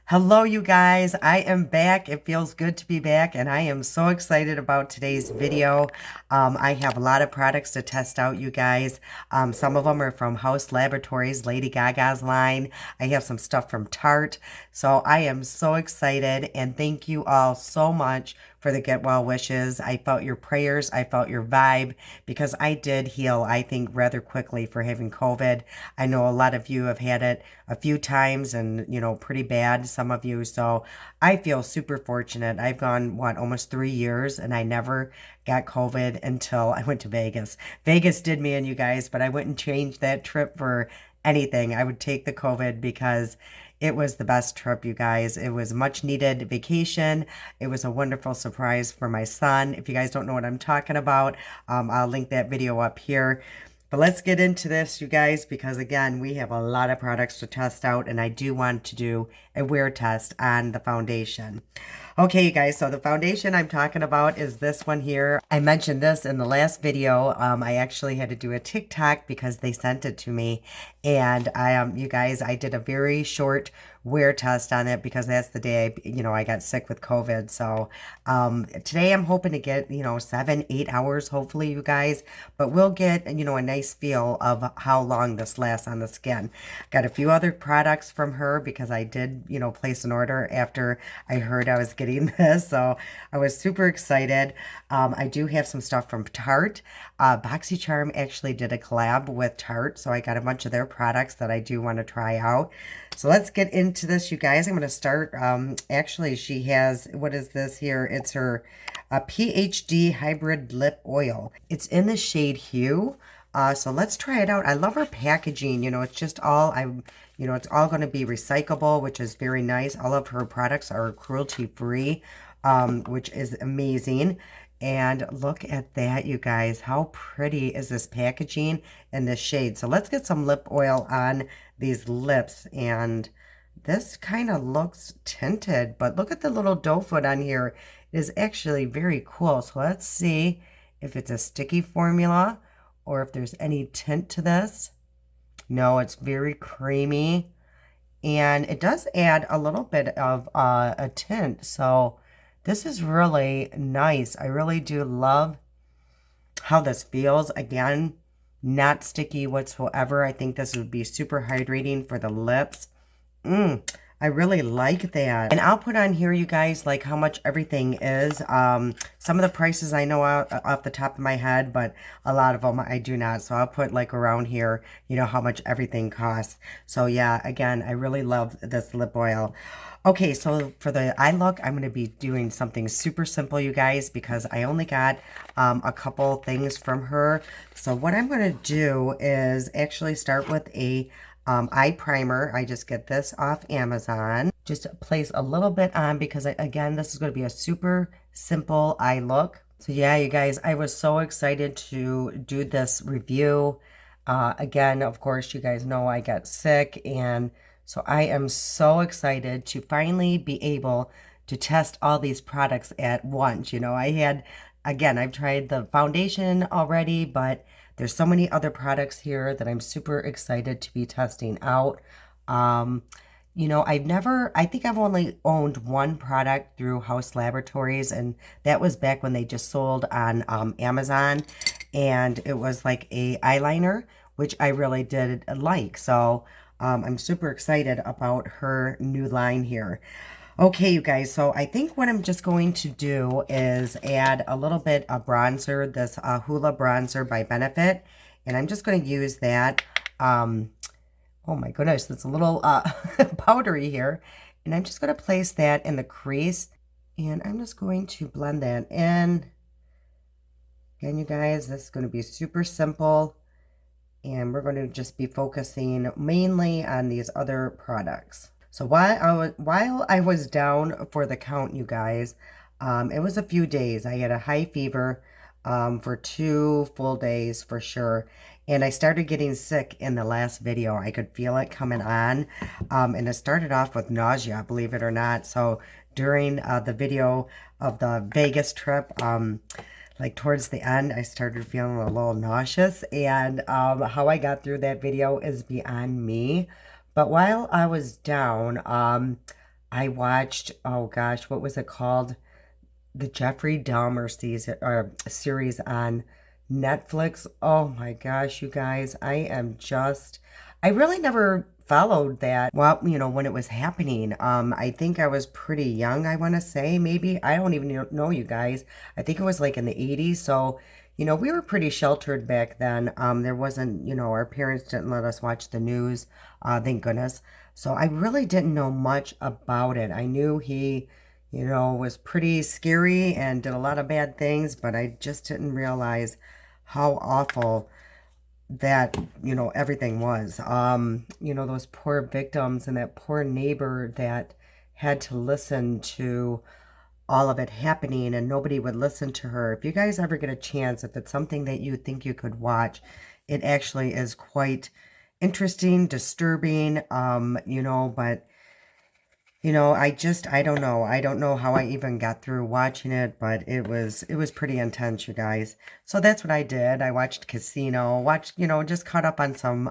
Hello, you guys. I am back. It feels good to be back, and I am so excited about today's video. I have a lot of products to test out, you guys. Some of them are from Haus Laboratories, Lady Gaga's line. I have some stuff from Tarte. So I am so excited, and thank you all so much for the get well wishes. I felt your prayers. I felt your vibe because I did heal, I think, rather quickly for having COVID. I know a lot of you have had it a few times and, pretty bad, some of you. So I feel super fortunate. I've gone, almost 3 years and I never got COVID until I went to Vegas. Vegas did me in, you guys, but I wouldn't change that trip for anything. I would take the COVID because it was the best trip, you guys. It was much needed vacation. It was a wonderful surprise for my son. If you guys don't know what I'm talking about, I'll link that video up here. But let's get into this, you guys, because again, we have a lot of products to test out, and I do want to do a wear test on the foundation. Okay, you guys, so the foundation I'm talking about is this one here. I mentioned this in the last video. I actually had to do a TikTok because they sent it to me. And you guys, I did a very short wear test on it because that's the day I got sick with COVID. So today I'm hoping to get, 7, 8 hours, hopefully, you guys. But we'll get, a nice feel of how long this lasts on the skin. Got a few other products from her because I did, place an order after I heard I was getting this. So I was super excited. I do have some stuff from Tarte. BoxyCharm actually did a collab with Tarte. So I got a bunch of their products that I do want to try out. So let's get into this, you guys. I'm going to start. Actually, she has, what is this here? It's her PhD Hybrid Lip Oil. It's in the shade Hue. So let's try it out. I love her packaging. It's just all, it's all going to be recyclable, which is very nice. All of her products are cruelty-free, which is amazing. And look at that, you guys. How pretty is this packaging and this shade? So let's get some lip oil on these lips. And this kind of looks tinted, but look at the little doe foot on here. It is actually very cool. So let's see if it's a sticky formula or if there's any tint to this. No, it's very creamy. And it does add a little bit of a tint. So this is really nice. I really do love how this feels. Again, not sticky whatsoever. I think this would be super hydrating for the lips. I really like that. And I'll put on here, you guys, like how much everything is. Some of the prices I know off the top of my head, but a lot of them I do not. So I'll put like around here, how much everything costs. So yeah, again, I really love this lip oil. Okay, so for the eye look, I'm going to be doing something super simple, you guys, because I only got a couple things from her. So what I'm going to do is actually start with a eye primer. I just get this off Amazon. Just place a little bit on because, again, this is going to be a super simple eye look. So yeah, you guys, I was so excited to do this review. Again, of course, you guys know I got sick, and so I am so excited to finally be able to test all these products at once. I've tried the foundation already, but there's so many other products here that I'm super excited to be testing out. I think I've only owned one product through Haus Laboratories, and that was back when they just sold on Amazon, and it was like a eyeliner, which I really did like. So I'm super excited about her new line here. Okay, you guys, so I think what I'm just going to do is add a little bit of bronzer, this Hula bronzer by Benefit, and I'm just going to use that. Oh my goodness, it's a little powdery here, and I'm just going to place that in the crease, and I'm just going to blend that in. Again, you guys, this is going to be super simple, and we're going to just be focusing mainly on these other products. So while I was down for the count, you guys, it was a few days. I had a high fever for 2 full days for sure. And I started getting sick in the last video. I could feel it coming on. And it started off with nausea, believe it or not. So during the video of the Vegas trip, like towards the end, I started feeling a little nauseous. And how I got through that video is beyond me. But while I was down, I watched, oh gosh, what was it called? The Jeffrey Dahmer season or series on Netflix. Oh my gosh, you guys, I really never followed that. Well, when it was happening. I think I was pretty young, I want to say, maybe. I don't even know, you guys. I think it was like in the 80s. So, we were pretty sheltered back then. There wasn't, our parents didn't let us watch the news, thank goodness. So I really didn't know much about it. I knew he was pretty scary and did a lot of bad things, but I just didn't realize how awful that, everything was. Those poor victims and that poor neighbor that had to listen to all of it happening and nobody would listen to her. If you guys ever get a chance, if it's something that you think you could watch, it actually is quite interesting, disturbing, but I don't know. I don't know how I even got through watching it, but it was pretty intense, you guys. So that's what I did. I watched Casino, just caught up on some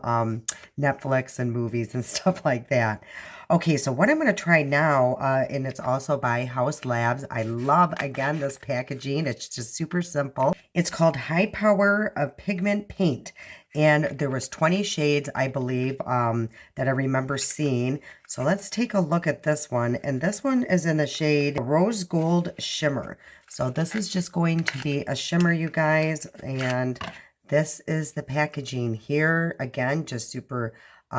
Netflix and movies and stuff like that. Okay, so what I'm going to try now, and it's also by Haus Labs. I love, again, this packaging. It's just super simple. It's called High Power of Pigment Paint. And there was 20 shades, I believe, that I remember seeing. So let's take a look at this one. And this one is in the shade Rose Gold Shimmer. So this is just going to be a shimmer, you guys. And this is the packaging here. Again, just super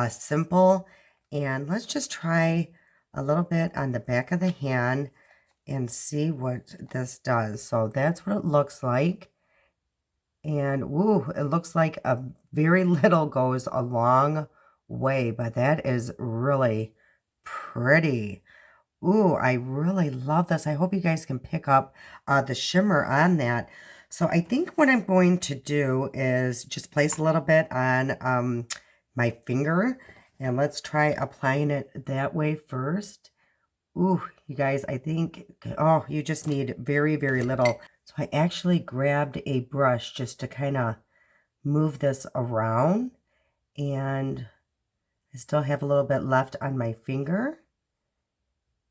simple. And let's just try a little bit on the back of the hand and see what this does. So that's what it looks like. And woo, it looks like a very little goes a long way, but that is really pretty. Ooh, I really love this. I hope you guys can pick up the shimmer on that. So I think what I'm going to do is just place a little bit on my finger. And let's try applying it that way first. Ooh, you guys, I think, oh, you just need very, very little. So I actually grabbed a brush just to kind of move this around. And I still have a little bit left on my finger.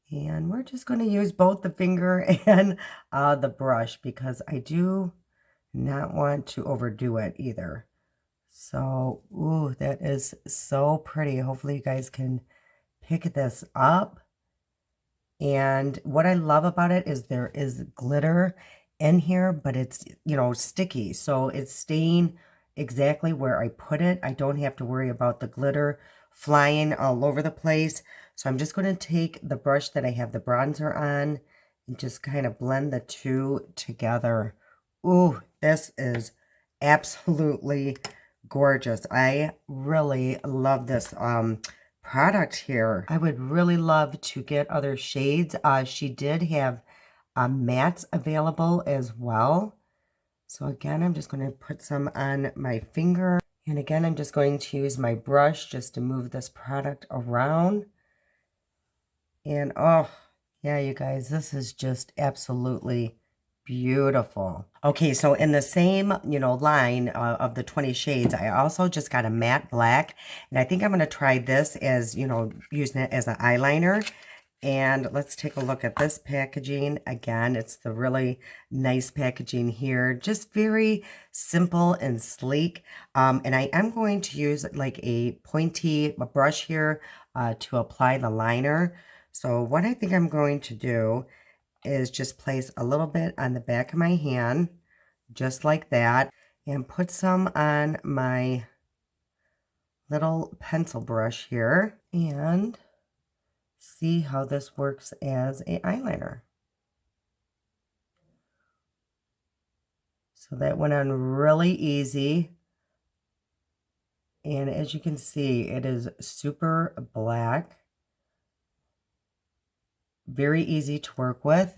And we're just going to use both the finger and the brush because I do not want to overdo it either. So, ooh, that is so pretty. Hopefully you guys can pick this up. And what I love about it is there is glitter in here, but it's, sticky. So it's staying exactly where I put it. I don't have to worry about the glitter flying all over the place. So I'm just going to take the brush that I have the bronzer on and just kind of blend the two together. Ooh, this is absolutely gorgeous. I really love this product here. I would really love to get other shades. She did have mattes available as well. So again, I'm just going to put some on my finger. And again, I'm just going to use my brush just to move this product around. And oh, yeah, you guys, this is just absolutely beautiful. Okay, so in the same, line of the 20 shades, I also just got a matte black. And I think I'm going to try this as, using it as an eyeliner. And let's take a look at this packaging. Again, it's the really nice packaging here. Just very simple and sleek. And I am going to use like a pointy brush here to apply the liner. So what I think I'm going to do is just place a little bit on the back of my hand, just like that, and put some on my little pencil brush here and see how this works as an eyeliner. So that went on really easy. And as you can see, it is super black. Very easy to work with.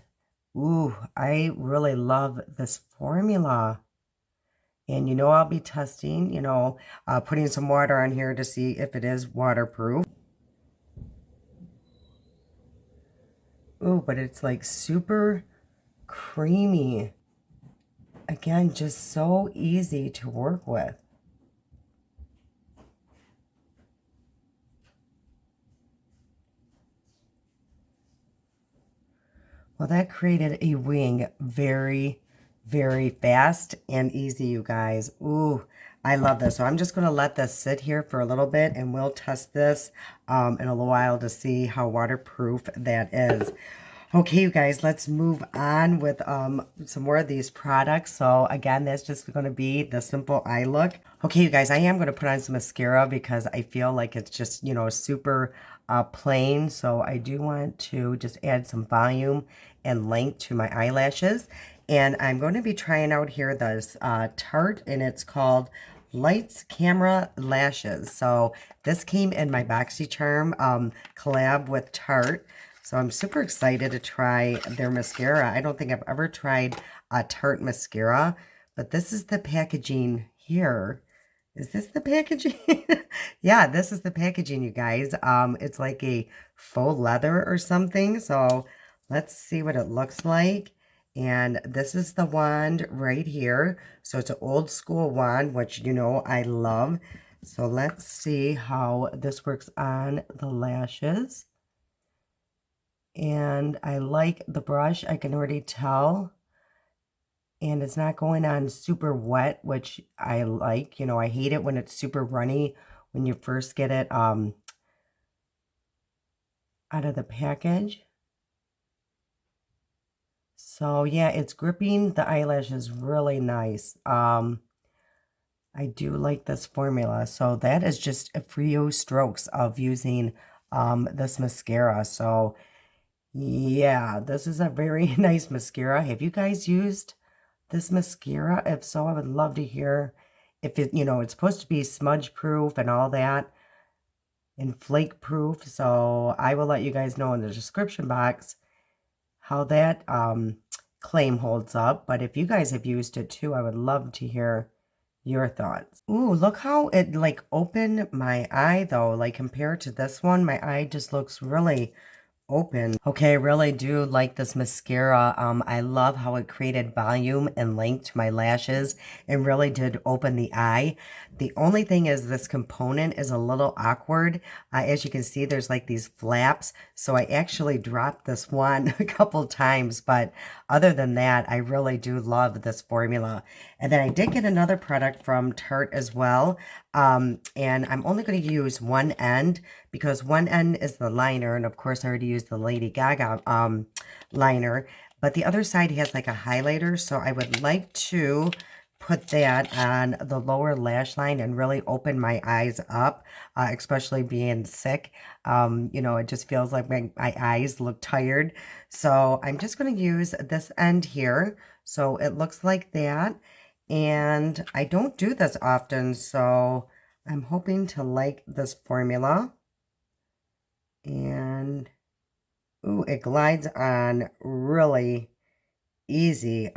Ooh, I really love this formula. And I'll be testing, putting some water on here to see if it is waterproof. Ooh, but it's like super creamy. Again, just so easy to work with. Well, that created a wing very, very fast and easy, you guys. Ooh, I love this. So I'm just going to let this sit here for a little bit, and we'll test this in a little while to see how waterproof that is. Okay, you guys, let's move on with some more of these products. So again, that's just going to be the simple eye look. Okay, you guys, I am going to put on some mascara because I feel like it's just, you know, super plain. So I do want to just add some volume and length to my eyelashes. And I'm going to be trying out here this Tarte, and it's called Lights Camera Lashes. So this came in my BoxyCharm collab with Tarte. So I'm super excited to try their mascara. I don't think I've ever tried a Tarte mascara, but this is the packaging here. Is this the packaging? Yeah, this is the packaging, you guys. It's like a faux leather or something. So let's see what it looks like. And this is the wand right here. So it's an old school wand, which you know I love. So let's see how this works on the lashes. And I like the brush, I can already tell. And it's not going on super wet, which I like. You know, I hate it when it's super runny when you first get it out of the package. So yeah, it's gripping the eyelashes really nice. I do like this formula. So that is just a few strokes of using this mascara. So yeah, this is a very nice mascara. Have you guys used this mascara? If so, I would love to hear if it, you know, it's supposed to be smudge proof and all that and flake proof. So I will let you guys know in the description box how that claim holds up. But if you guys have used it too, I would love to hear your thoughts. Ooh, look how it like opened my eye though. Like compared to this one, my eye just looks really open. Okay, I really do like this mascara. I love how it created volume and length to my lashes and really did open the eye. The only thing is this component is a little awkward. As you can see, there's like these flaps. So I actually dropped this one a couple times, but other than that, I really do love this formula. And then I did get another product from Tarte as well. And I'm only going to use one end because one end is the liner. And of course, I already used the Lady Gaga liner. But the other side has like a highlighter. So I would like to put that on the lower lash line and really open my eyes up, especially being sick. You know, it just feels like my eyes look tired. So I'm just going to use this end here. So it looks like that. And I don't do this often, so I'm hoping to like this formula. And, ooh, it glides on really easy.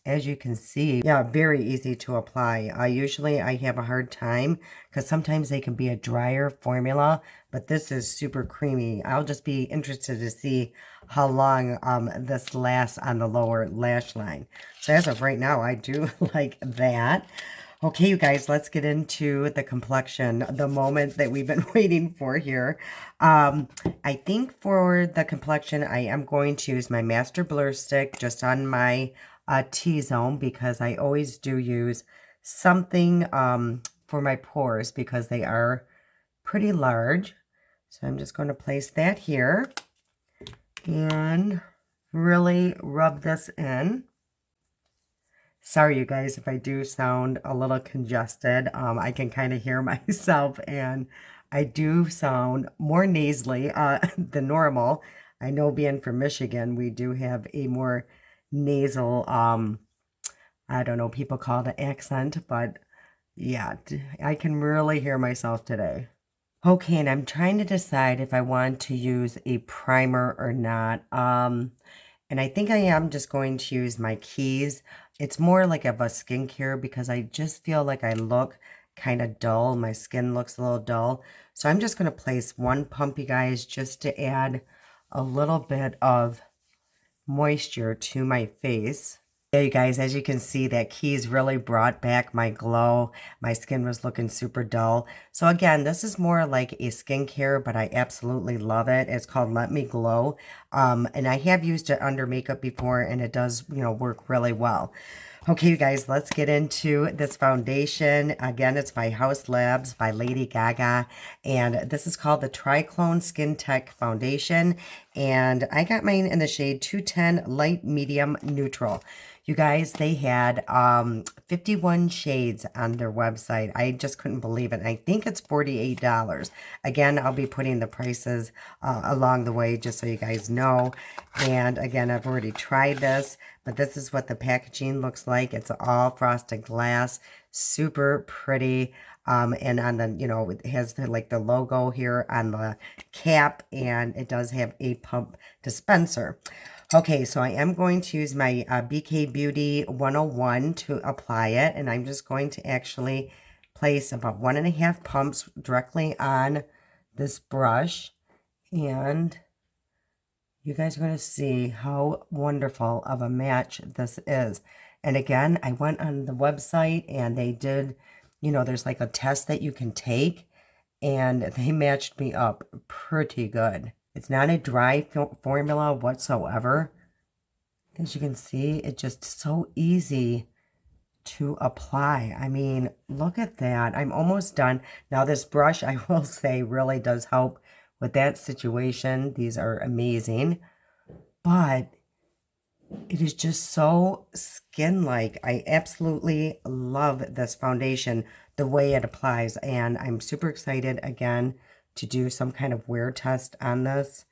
As you can see, yeah, very easy to apply. Usually I have a hard time because sometimes they can be a drier formula, but this is super creamy. I'll just be interested to see how long this lasts on the lower lash line. So as of right now, I do like that. Okay, you guys, let's get into the complexion, the moment that we've been waiting for here. I think for the complexion, I am going to use my Master Blur Stick just on my T-zone because I always do use something for my pores because they are pretty large. So I'm just going to place that here and really rub this in. Sorry, you guys, if I do sound a little congested. I can kind of hear myself, and I do sound more nasally than normal. I know being from Michigan, we do have a more nasal, I don't know, people call it an accent, but yeah, I can really hear myself today. Okay, and I'm trying to decide if I want to use a primer or not. And I think I am just going to use my Keys. It's more like of a skincare because I just feel like I look kind of dull. My skin looks a little dull. So I'm just going to place one pump, you guys, just to add a little bit of moisture to my face. Yeah, you guys, as you can see, that keys really brought back my glow. My skin was looking super dull. So again, this is more like a skincare, but I absolutely love it. It's called Let Me Glow. And I have used it under makeup before, and it does, work really well. Okay, you guys, let's get into this foundation. Again, it's by Haus Labs by Lady Gaga, and this is called the Triclone Skin Tech Foundation, and I got mine in the shade 210 Light Medium Neutral. You guys, they had 51 shades on their website. I just couldn't believe it. I think it's $48. Again, I'll be putting the prices along the way just so you guys know. And again, I've already tried this, but this is what the packaging looks like. It's all frosted glass, super pretty. And on the, it has the logo here on the cap, and it does have a pump dispenser. Okay, so I am going to use my BK Beauty 101 to apply it, and I'm just going to actually place about 1.5 pumps directly on this brush, and you guys are going to see how wonderful of a match this is. And again, I went on the website, and they did, there's like a test that you can take, and they matched me up pretty good. It's not a dry formula whatsoever. As you can see, it's just so easy to apply. I mean, look at that. I'm almost done. Now, this brush, I will say, really does help with that situation. These are amazing. But it is just so skin-like. I absolutely love this foundation, the way it applies. And I'm super excited, again, to do some kind of wear test on this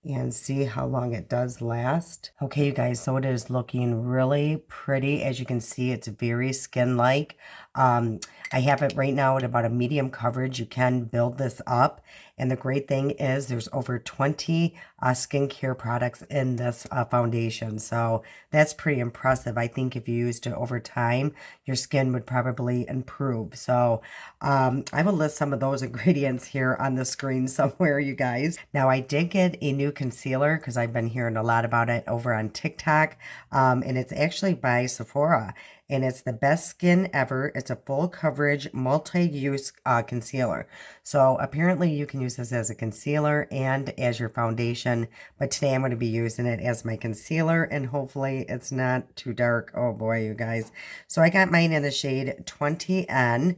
and see how long it does last. Okay, you guys, so it is looking really pretty. As you can see, it's very skin-like. I have it right now at about a medium coverage. You can build this up. And the great thing is there's over 20 skincare products in this foundation. So that's pretty impressive. I think if you used it over time, your skin would probably improve. So I will list some of those ingredients here on the screen somewhere, you guys. Now, I did get a new concealer because I've been hearing a lot about it over on TikTok. And it's actually by Sephora. And it's the best skin ever. It's a full coverage, multi-use concealer. So apparently you can use this as a concealer and as your foundation. But today I'm going to be using it as my concealer, and hopefully it's not too dark. Oh boy, you guys. So I got mine in the shade 20N.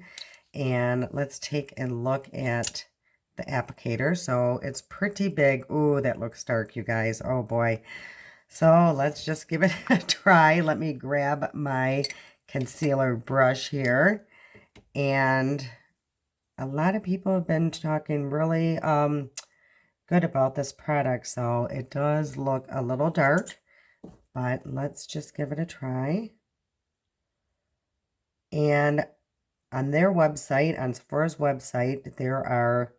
And let's take a look at the applicator. So it's pretty big. Ooh, that looks dark, you guys. Oh boy. So let's just give it a try. Let me grab my concealer brush here. And a lot of people have been talking really good about this product. So it does look a little dark, but let's just give it a try. And on their website, on Sephora's website, there are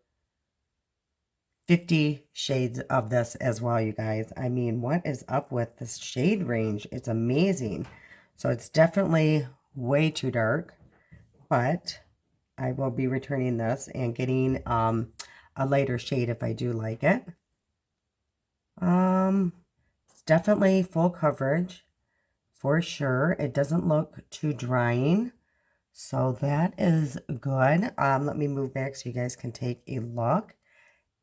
50 shades of this as well, you guys. I mean, what is up with this shade range? It's amazing. So it's definitely way too dark, but I will be returning this and getting a lighter shade if I do like it. It's definitely full coverage for sure. It doesn't look too drying, so that is good. Let me move back so you guys can take a look.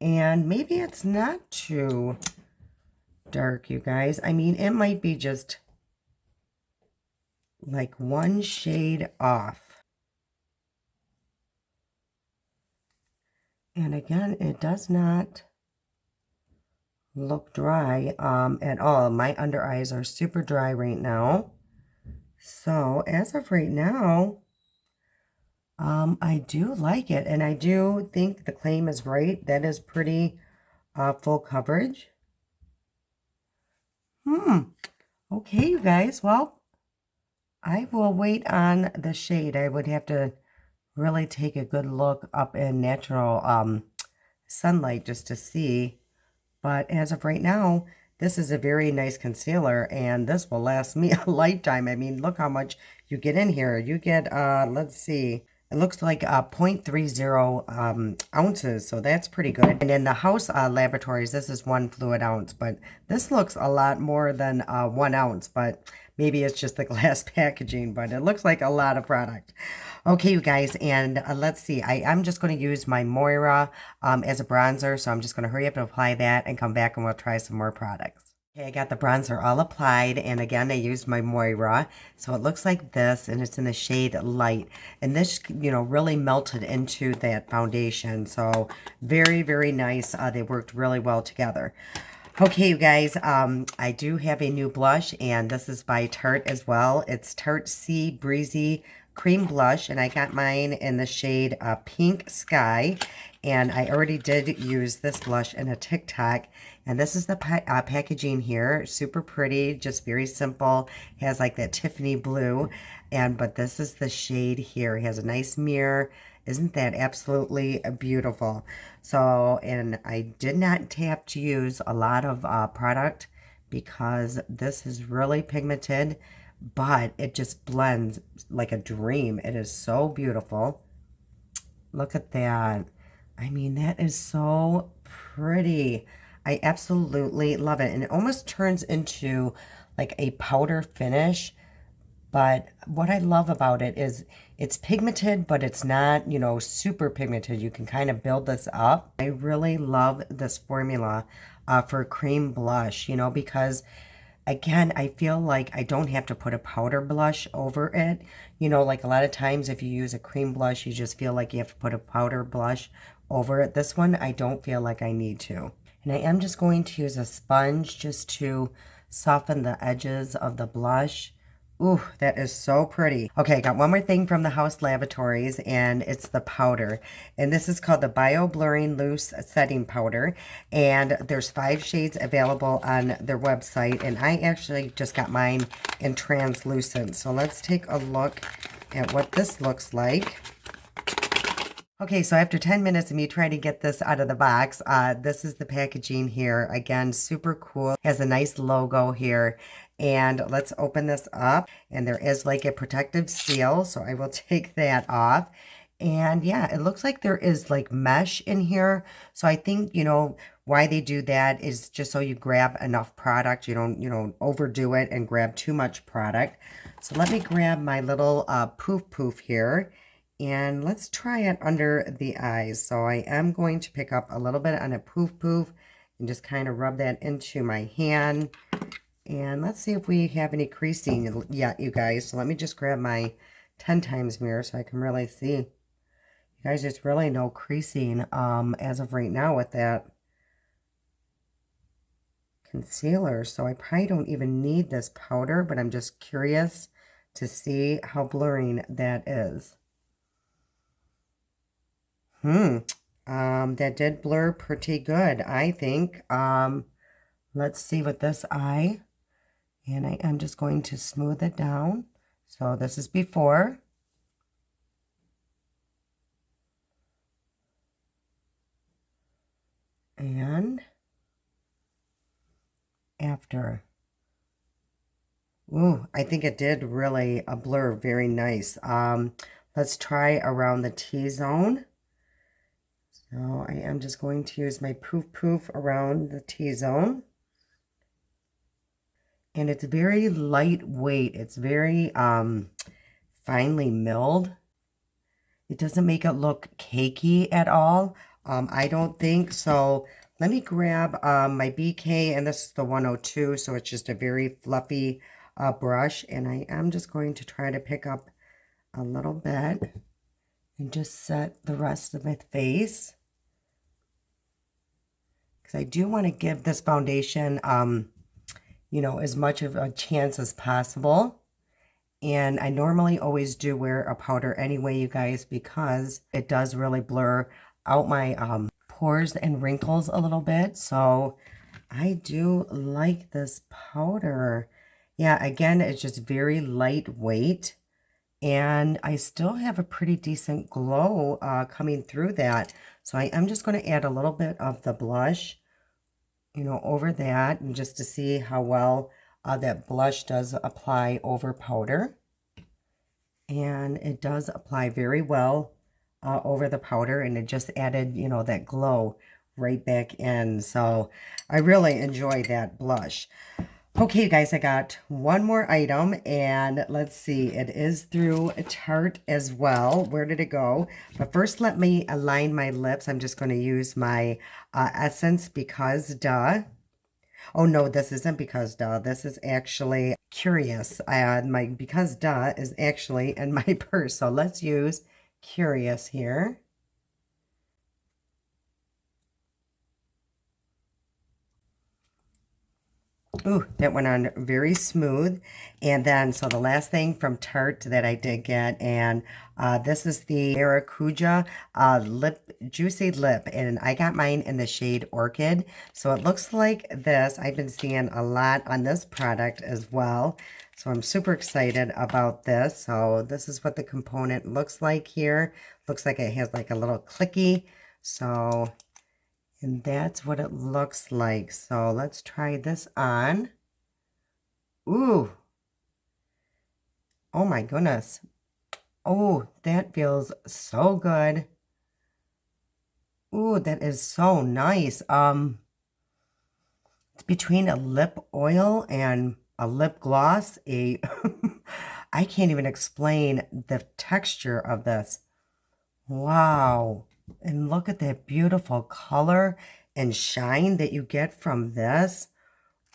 And maybe it's not too dark, you guys. I mean, it might be just like one shade off. And again, it does not look dry at all. My under eyes are super dry right now. So as of right now, I do like it, and I do think the claim is right. That is pretty full coverage. Okay, you guys. Well, I will wait on the shade. I would have to really take a good look up in natural sunlight just to see. But as of right now, this is a very nice concealer, and this will last me a lifetime. I mean, look how much you get in here. You get, let's see. It looks like 0.30 ounces, so that's pretty good. And in the Haus laboratories, this is 1 fluid ounce, but this looks a lot more than 1 ounce. But Maybe it's just the glass packaging, but it looks like a lot of product. Okay, you guys, and let's see. I'm just going to use my Moira as a bronzer, so I'm just going to hurry up and apply that and come back and we'll try some more products. Okay, I got the bronzer all applied, and again, I used my Moira, so it looks like this, and it's in the shade Light, and this, really melted into that foundation, so very, very nice. They worked really well together. Okay, you guys, I do have a new blush, and this is by Tarte as well. It's Tarte Sea Breezy Cream Blush, and I got mine in the shade Pink Sky, and I already did use this blush in a TikTok, and this is the packaging here. Super pretty, just very simple. Has like that Tiffany blue, but this is the shade here. It has a nice mirror. Isn't that absolutely beautiful? So, and I did not have to use a lot of product because this is really pigmented, but it just blends like a dream. It is so beautiful. Look at that. I mean, that is so pretty. I absolutely love it. And it almost turns into like a powder finish. But what I love about it is it's pigmented, but it's not, super pigmented. You can kind of build this up. I really love this formula for cream blush, because again, I feel like I don't have to put a powder blush over it. Like a lot of times if you use a cream blush, you just feel like you have to put a powder blush over it. This one, I don't feel like I need to. And I am just going to use a sponge just to soften the edges of the blush. Ooh, that is so pretty. Okay, I got one more thing from the Haus Lavatories, and it's the powder. And this is called the Bio Blurring Loose Setting Powder. And there's 5 shades available on their website. And I actually just got mine in translucent. So let's take a look at what this looks like. Okay, so after 10 minutes of me trying to get this out of the box, this is the packaging here. Again, super cool. Has a nice logo here. And let's open this up. And there is like a protective seal, so I will take that off. And yeah, it looks like there is like mesh in here. So I think, why they do that is just so you grab enough product. You don't, overdo it and grab too much product. So let me grab my little poof here. And let's try it under the eyes. So I am going to pick up a little bit on a poof and just kind of rub that into my hand. And let's see if we have any creasing yet, you guys. So let me just grab my 10 times mirror so I can really see. You guys, there's really no creasing as of right now with that concealer. So I probably don't even need this powder, but I'm just curious to see how blurring that is. That did blur pretty good, I think. Let's see with this eye. And I am just going to smooth it down. So this is before. And after. Ooh, I think it did really blur very nice. Let's try around the T-zone. So I am just going to use my poof around the T-zone. And it's very lightweight. It's very finely milled. It doesn't make it look cakey at all. I don't think so. Let me grab my BK, and this is the 102, so it's just a very fluffy brush. And I am just going to try to pick up a little bit and just set the rest of my face. Because I do want to give this foundation, as much of a chance as possible. And I normally always do wear a powder anyway, you guys, because it does really blur out my pores and wrinkles a little bit. So I do like this powder. Yeah, again, it's just very lightweight. And I still have a pretty decent glow coming through that. So I am just going to add a little bit of the blush, over that, and just to see how well that blush does apply over powder. And it does apply very well over the powder, and it just added, that glow right back in. So I really enjoy that blush. Okay, you guys, I got one more item, and let's see, it is through Tarte as well. Where did it go? But first, let me align my lips. I'm just going to use my Essence Because Duh. Oh, no, this isn't Because Duh. This is actually Curious. My Because Duh is actually in my purse. So let's use Curious here. Ooh, that went on very smooth. And then, so the last thing from Tarte that I did get, and this is the Maracuja Juicy Lip, and I got mine in the shade Orchid. So it looks like this. I've been seeing a lot on this product as well. So I'm super excited about this. So this is what the component looks like here. Looks like it has like a little clicky. So... and that's what it looks like. So let's try this on. Ooh. Oh my goodness. Oh, that feels so good. Ooh, that is so nice. It's between a lip oil and a lip gloss. I can't even explain the texture of this. Wow. And look at that beautiful color and shine that you get from this.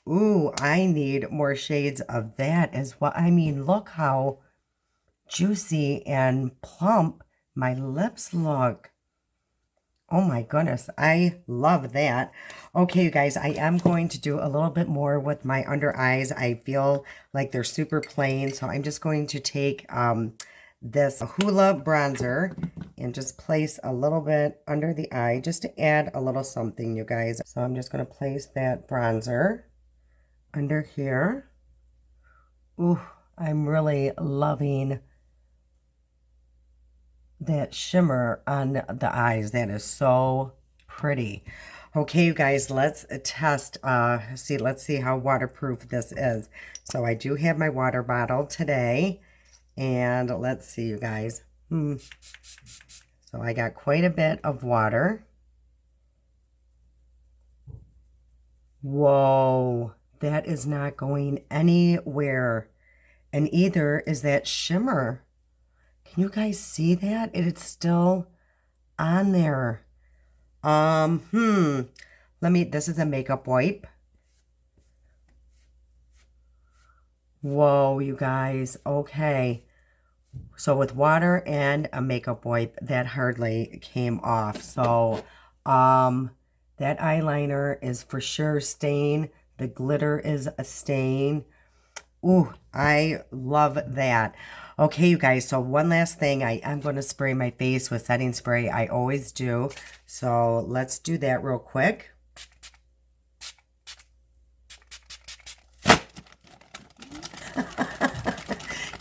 Ooh, I need more shades of that as well. I mean, look how juicy and plump my lips look. Oh my goodness, I love that. Okay, you guys, I am going to do a little bit more with my under eyes. I feel like they're super plain, so I'm just going to take this Hoola bronzer and just place a little bit under the eye just to add a little something, you guys. So I'm just going to place that bronzer under here. Ooh, I'm really loving that shimmer on the eyes. That is so pretty. Okay, you guys, let's test, let's see how waterproof this is. So I do have my water bottle today, and let's see, you guys. So I got quite a bit of water. Whoa, that is not going anywhere. And either is that shimmer. Can you guys see that? It's still on there. This is a makeup wipe. Whoa, you guys. Okay. So with water and a makeup wipe, that hardly came off. So, that eyeliner is for sure staying. The glitter is a stain. Ooh, I love that. Okay, you guys, so one last thing. I am going to spray my face with setting spray. I always do. So let's do that real quick.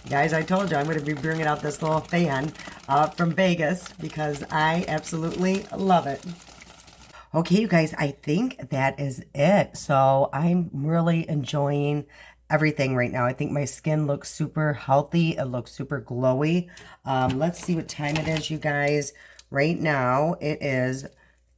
Guys, I told you I'm going to be bringing out this little fan from Vegas because I absolutely love it. Okay, you guys, I think that is it. So I'm really enjoying everything right now. I think my skin looks super healthy. It looks super glowy. Let's see what time it is, you guys. Right now, it is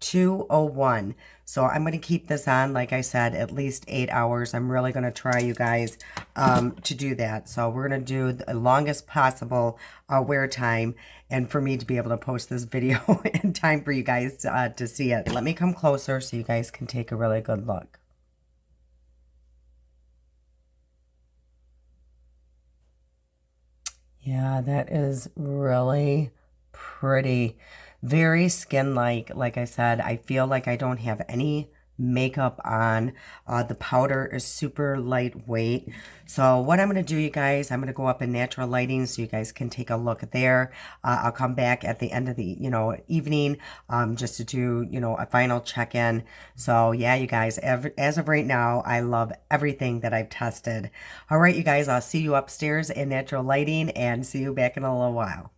2:01. So I'm going to keep this on, like I said, at least 8 hours. I'm really going to try, you guys, to do that. So we're going to do the longest possible wear time, and for me to be able to post this video in time for you guys to see it. Let me come closer so you guys can take a really good look. Yeah, that is really pretty. Very skin-like. Like I said, I feel like I don't have any makeup on. The powder is super lightweight. So what I'm going to do, you guys, I'm going to go up in natural lighting so you guys can take a look there. I'll come back at the end of the, evening just to do, a final check-in. So yeah, you guys, as of right now, I love everything that I've tested. All right, you guys, I'll see you upstairs in natural lighting and see you back in a little while.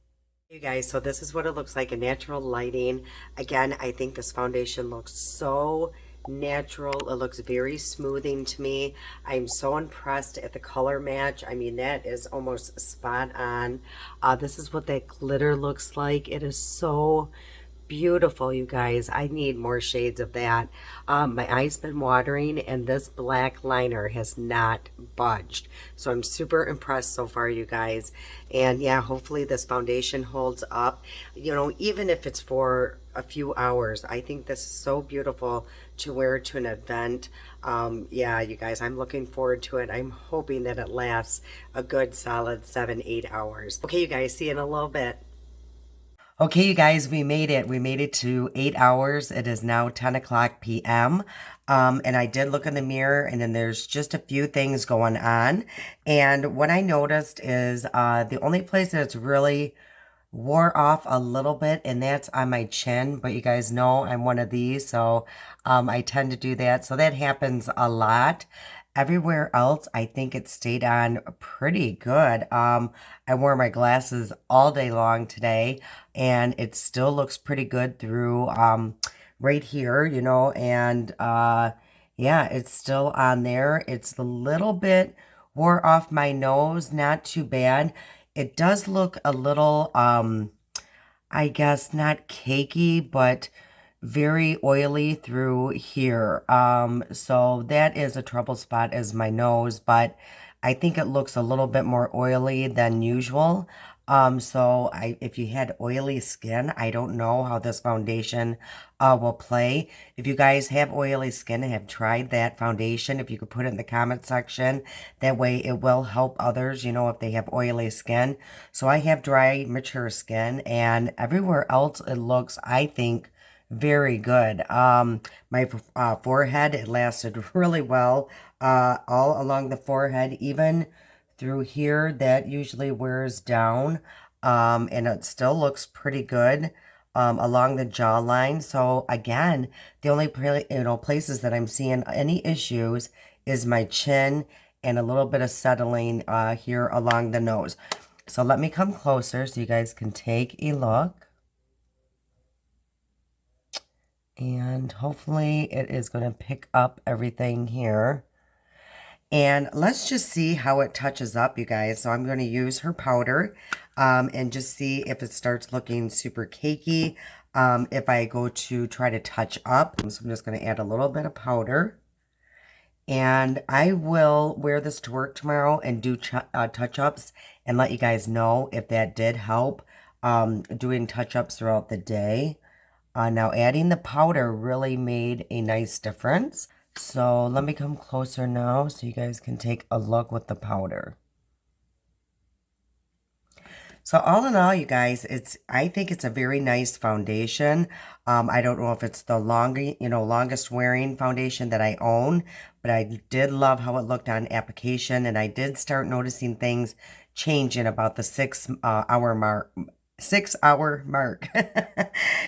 You guys, so this is what it looks like in natural lighting. Again, I think this foundation looks so natural. It looks very smoothing to me. I'm so impressed at the color match. I mean, that is almost spot on. This is what that glitter looks like. It is so beautiful, you guys. I need more shades of that. My eyes been watering, and this black liner has not budged. So I'm super impressed so far, you guys. And yeah, hopefully this foundation holds up. You know, even if it's for a few hours, I think this is so beautiful to wear to an event. Yeah, you guys, I'm looking forward to it. I'm hoping that it lasts a good solid 7-8 hours. Okay, you guys, see you in a little bit. Okay, you guys, we made it. We made it to 8 hours. It is now 10 o'clock p.m. And I did look in the mirror, and then there's just a few things going on. And what I noticed is the only place that's really wore off a little bit, and that's on my chin. But you guys know I'm one of these, so I tend to do that. So that happens a lot. Everywhere else, I think it stayed on pretty good. I wore my glasses all day long today, and it still looks pretty good through right here, you know, and yeah, it's still on there. It's a little bit wore off my nose, not too bad. It does look a little, I guess not cakey, but very oily through here. So that is a trouble spot is my nose, but I think it looks a little bit more oily than usual. If you had oily skin, I don't know how this foundation will play. If you guys have oily skin and have tried that foundation, if you could put it in the comment section, that way it will help others, you know, if they have oily skin. So I have dry, mature skin, and everywhere else it looks, I think, very good. My forehead, it lasted really well, all along the forehead, even through here, that usually wears down, and it still looks pretty good, along the jawline. So again, the only, places that I'm seeing any issues is my chin and a little bit of settling, here along the nose. So let me come closer so you guys can take a look. And hopefully it is going to pick up everything here. And let's just see how it touches up, you guys. So I'm going to use her powder and just see if it starts looking super cakey. If I go to try to touch up, so I'm just going to add a little bit of powder. And I will wear this to work tomorrow and do touch-ups and let you guys know if that did help, doing touch-ups throughout the day. Now adding the powder really made a nice difference. So let me come closer now so you guys can take a look with the powder. So all in all, you guys, I think it's a very nice foundation. I don't know if it's the longest wearing foundation that I own, but I did love how it looked on application, and I did start noticing things changing about the 6 hour mark. 6 hour mark.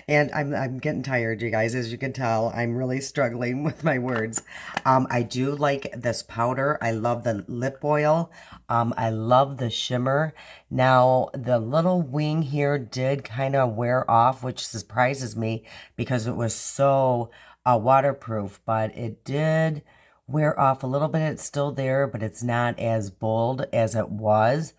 And I'm getting tired, you guys. As you can tell, I'm really struggling with my words. I do like this powder. I love the lip oil. I love the shimmer. Now, the little wing here did kind of wear off, which surprises me because it was so waterproof, but it did wear off a little bit. It's still there, but it's not as bold as it was.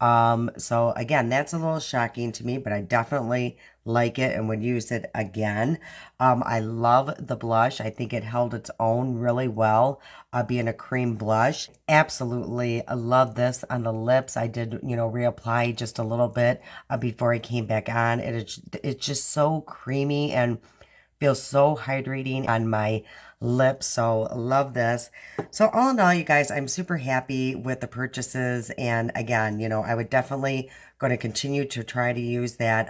So again, that's a little shocking to me, but I definitely like it and would use it again. I love the blush. I think it held its own really well, being a cream blush. Absolutely love this on the lips. I did, reapply just a little bit before I came back on. It's just so creamy and feels so hydrating on my lips. So love this. So all in all, you guys, I'm super happy with the purchases. And again, I would definitely going to continue to try to use that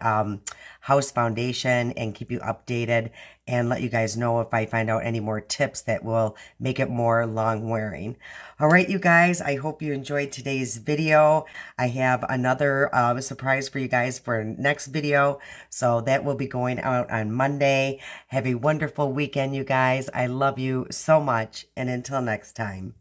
Haus foundation and keep you updated and let you guys know if I find out any more tips that will make it more long wearing. All right, you guys, I hope you enjoyed today's video. I have another surprise for you guys for next video. So that will be going out on Monday. Have a wonderful weekend, you guys. I love you so much. And until next time.